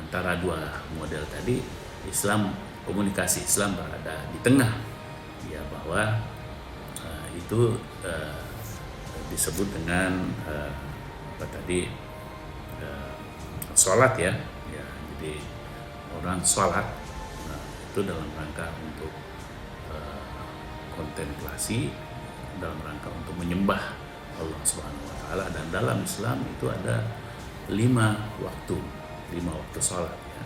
antara dua model tadi, Islam komunikasi Islam berada di tengah, ya, bahwa itu disebut dengan sholat, ya. Jadi orang sholat, itu dalam rangka untuk kontemplasi, dalam rangka untuk menyembah Allah Subhanahu Wa Taala. Dan dalam Islam itu ada 5 waktu sholat, ya.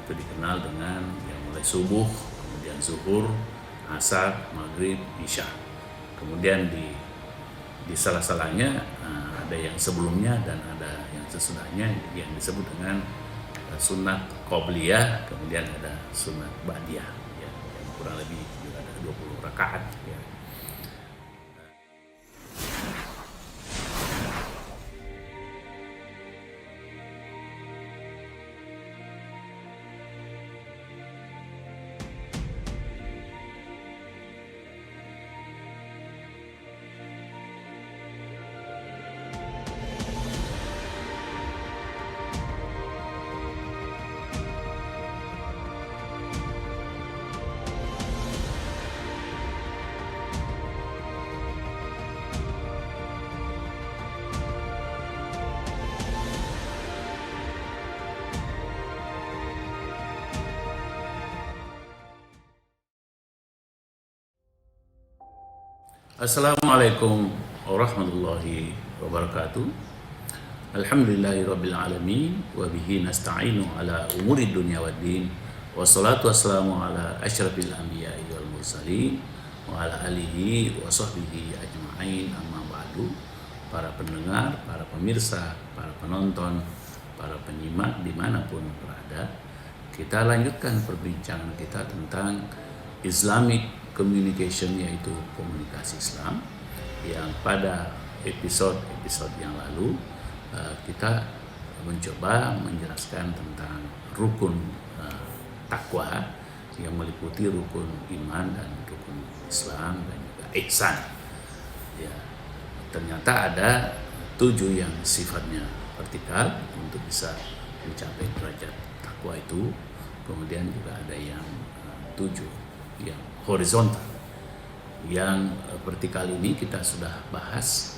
Itu dikenal dengan yang mulai subuh, kemudian zuhur, asar, maghrib, isya. Kemudian di salah-salahnya ada yang sebelumnya dan ada yang sesudahnya yang disebut dengan sunat qobliyah, kemudian ada sunat ba'diyah, ya, yang kurang lebih juga ada 20 rakaat, ya. Assalamualaikum warahmatullahi wabarakatuh. Alhamdulillahirabbil alamin wa bihi nasta'inu ala umuri dunya waddin. Wassalatu wassalamu ala asyrafil anbiya'i wal mursalin wa ala alihi wa sahbihi ajma'in, amma ba'du. Para pendengar, para pemirsa, para penonton, para penyimak dimanapun berada, kita lanjutkan perbincangan kita tentang Islamic communication, yaitu komunikasi Islam, yang pada episode yang lalu kita mencoba menjelaskan tentang rukun takwa yang meliputi rukun iman dan rukun Islam dan juga ihsan. Ya, ternyata ada 7 yang sifatnya vertikal untuk bisa mencapai derajat takwa itu. Kemudian juga ada yang 7 yang horizontal. Yang vertikal ini kita sudah bahas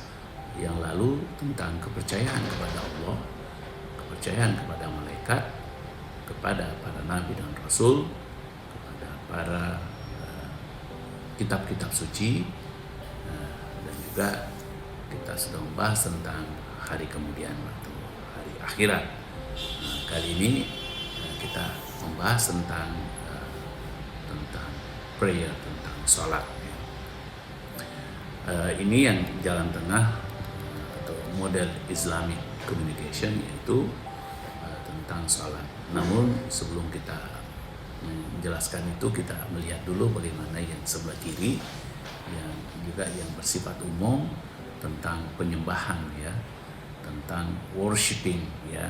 yang lalu tentang kepercayaan kepada Allah, kepercayaan kepada malaikat, kepada para nabi dan rasul, kepada para kitab-kitab suci, dan juga kita sudah membahas tentang hari kemudian atau hari akhirat. Kali ini kita membahas tentang prayer, tentang sholat. Ini yang jalan tengah atau model Islamic communication, yaitu tentang sholat. Namun sebelum kita menjelaskan itu, kita melihat dulu bagaimana yang sebelah kiri, yang juga yang bersifat umum tentang penyembahan, ya, tentang worshiping, ya,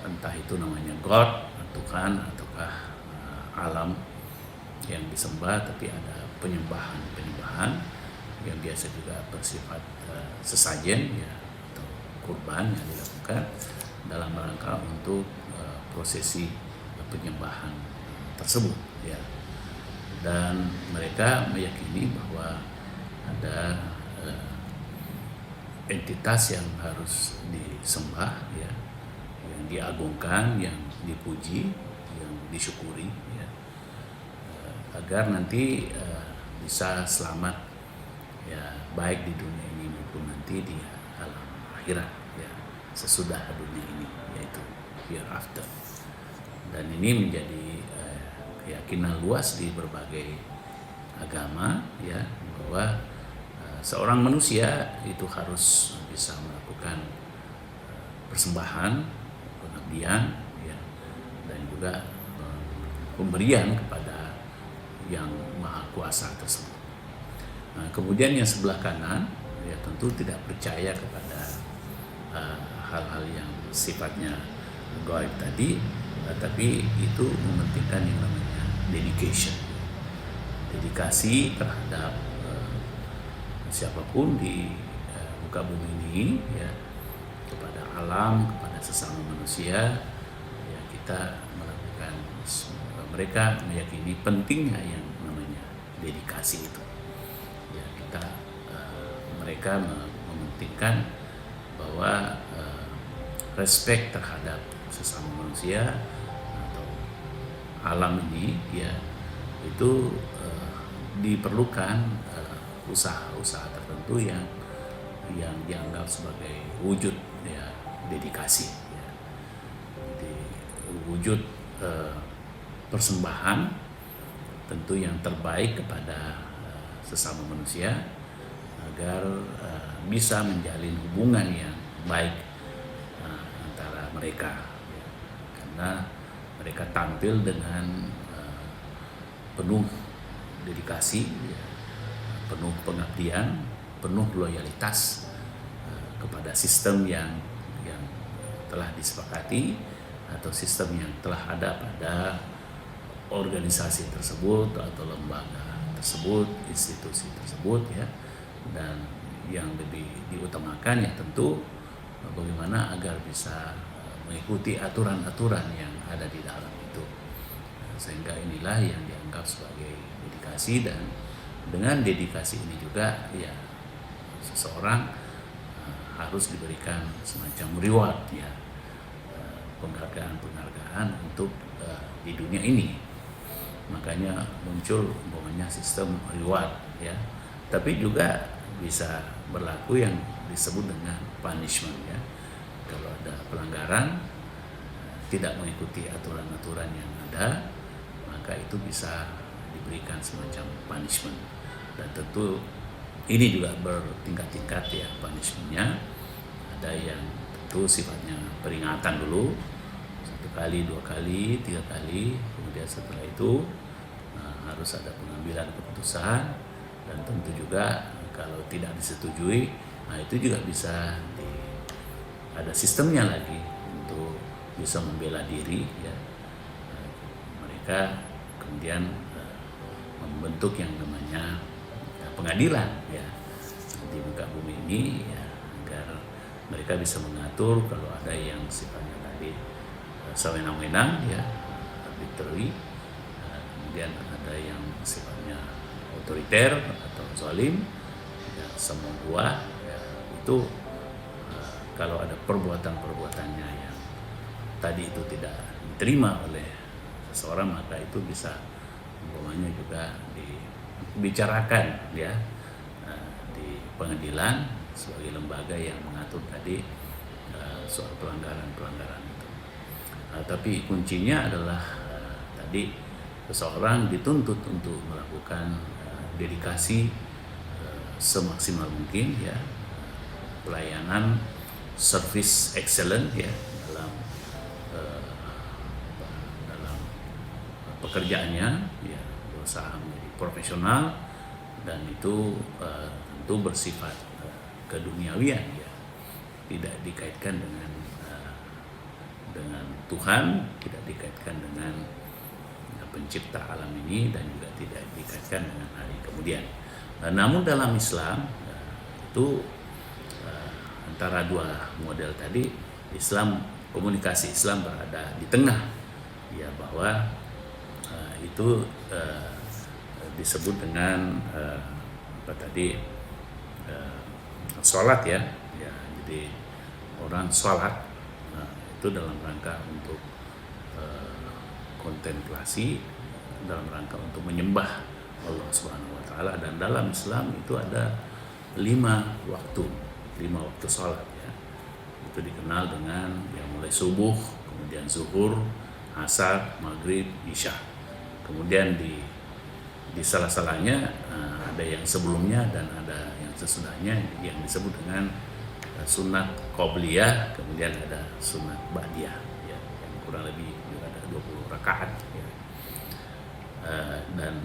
entah itu namanya God, Tuhan, ataukah alam yang disembah, tapi ada penyembahan yang biasa juga bersifat sesajen, ya, atau kurban yang dilakukan dalam rangka untuk prosesi penyembahan tersebut, ya. Dan mereka meyakini bahwa ada entitas yang harus disembah, ya, yang diagungkan, yang dipuji, yang disyukuri, ya, agar nanti bisa selamat, ya, baik di dunia ini maupun nanti di alam akhirat, ya, sesudah dunia ini, yaitu hereafter. Dan ini menjadi keyakinan luas di berbagai agama, ya, bahwa seorang manusia itu harus bisa melakukan persembahan, pengabdian, ya, dan juga pemberian kepada yang maha kuasa tersebut. Nah, kemudian yang sebelah kanan, ya, tentu tidak percaya kepada hal-hal yang sifatnya gaib tadi, tapi itu mementingkan yang namanya dedication, dedikasi terhadap siapapun di muka bumi ini, ya, kepada alam, kepada sesama manusia, ya kita melakukan, mereka meyakini pentingnya yang namanya dedikasi itu. Ya kita mereka mementingkan bahwa respect terhadap sesama manusia atau alam ini ya itu diperlukan usaha-usaha tertentu yang dianggap sebagai wujud ya dedikasi ya. Jadi wujud persembahan tentu yang terbaik kepada sesama manusia agar bisa menjalin hubungan yang baik antara mereka ya. Karena mereka tampil dengan penuh dedikasi ya, penuh pengabdian, penuh loyalitas kepada sistem yang telah disepakati atau sistem yang telah ada pada organisasi tersebut atau lembaga tersebut, institusi tersebut ya. Dan yang lebih diutamakan ya tentu bagaimana agar bisa mengikuti aturan-aturan yang ada di dalam itu. Sehingga inilah yang dianggap sebagai dedikasi, dan dengan dedikasi ini juga ya seseorang harus diberikan semacam reward ya, penghargaan untuk di dunia ini. Makanya muncul umpamanya sistem reward ya. Tapi juga bisa berlaku yang disebut dengan punishment ya. Kalau ada pelanggaran tidak mengikuti aturan-aturan yang ada, maka itu bisa diberikan semacam punishment. Dan tentu ini juga bertingkat-tingkat ya punishmentnya. Ada yang tentu sifatnya peringatan dulu, 1 kali, 2 kali, 3 kali, kemudian setelah itu harus ada pengambilan keputusan, dan tentu juga kalau tidak disetujui, itu juga bisa ada sistemnya lagi untuk bisa membela diri ya. Mereka kemudian membentuk yang namanya pengadilan ya di muka bumi ini ya, agar mereka bisa mengatur kalau ada yang sifatnya tadi sewenang-wenang ya, arbitrary, kemudian ada yang sifatnya otoriter atau zalim ya, semua buah ya, itu kalau ada perbuatan-perbuatannya yang tadi itu tidak diterima oleh seseorang, maka itu bisa umpamanya juga dibicarakan ya di pengadilan sebagai lembaga yang mengatur tadi soal pelanggaran-pelanggaran itu. Tapi kuncinya adalah tadi seseorang dituntut untuk melakukan dedikasi semaksimal mungkin ya, pelayanan, service excellent ya dalam pekerjaannya ya, berusaha menjadi profesional, dan itu tentu bersifat keduniawian ya, tidak dikaitkan dengan Tuhan, tidak dikaitkan dengan pencipta alam ini, dan juga tidak dikaitkan dengan hari kemudian. Namun dalam Islam itu antara dua model tadi, komunikasi Islam berada di tengah ya, bahwa itu disebut dengan sholat ya. Jadi orang sholat itu dalam rangka untuk kontemplasi, dalam rangka untuk menyembah Allah Subhanahu wa taala. Dan dalam Islam itu ada 5 waktu sholat ya. Itu dikenal dengan yang mulai subuh, kemudian zuhur, asar, maghrib, isya. Kemudian di salah-salahnya ada yang sebelumnya dan ada yang sesudahnya yang disebut dengan sunat qobliyah, kemudian ada sunat ba'diyah ya, yang kurang lebih ada 20 rakaat ya. Dan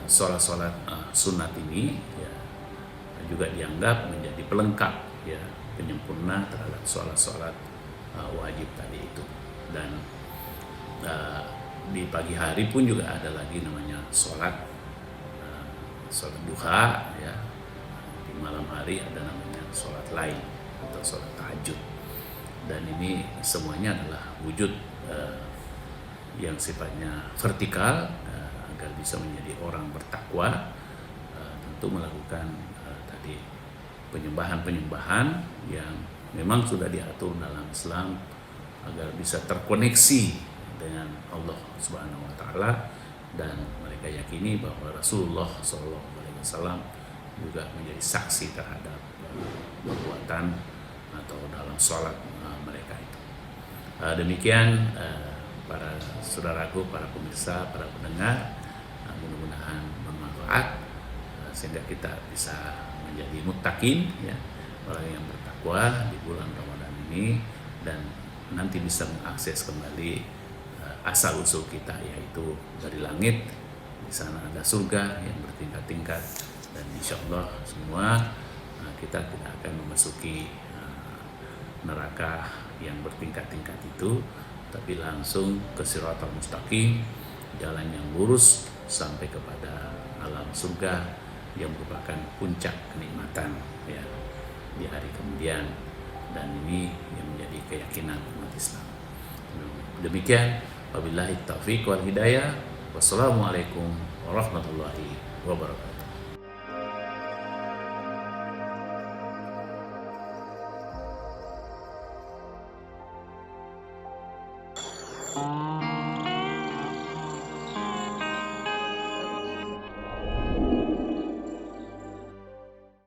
sholat-sholat sunat ini ya juga dianggap menjadi pelengkap ya, penyempurna terhadap sholat-sholat wajib tadi itu. Dan di pagi hari pun juga ada lagi namanya sholat duha ya. Di malam hari ada namanya sholat lain atau sholat tahajud. dan ini semuanya adalah wujud yang sifatnya vertikal agar bisa menjadi orang bertakwa, tentu melakukan tadi penyembahan-penyembahan yang memang sudah diatur dalam Islam agar bisa terkoneksi dengan Allah Subhanahu wa taala, dan mereka yakini bahwa Rasulullah SAW juga menjadi saksi terhadap perbuatan atau dalam sholat mereka itu. Demikian para saudaraku, para pemirsa, para pendengar, mudah-mudahan bermanfaat sehingga kita bisa menjadi muttaqin, ya, orang yang bertakwa di bulan Ramadan ini, dan nanti bisa mengakses kembali asal usul kita, yaitu dari langit. Di sana ada surga yang bertingkat-tingkat, dan insya Allah semua kita tidak akan memasuki neraka yang bertingkat-tingkat itu, tapi langsung ke Shiratal Mustaqim, jalan yang lurus sampai kepada alam surga yang merupakan puncak kenikmatan, ya, di hari kemudian. Dan ini yang menjadi keyakinan umat Islam. Demikian, wabillahi taufiq wal hidayah. Wassalamualaikum warahmatullahi wabarakatuh.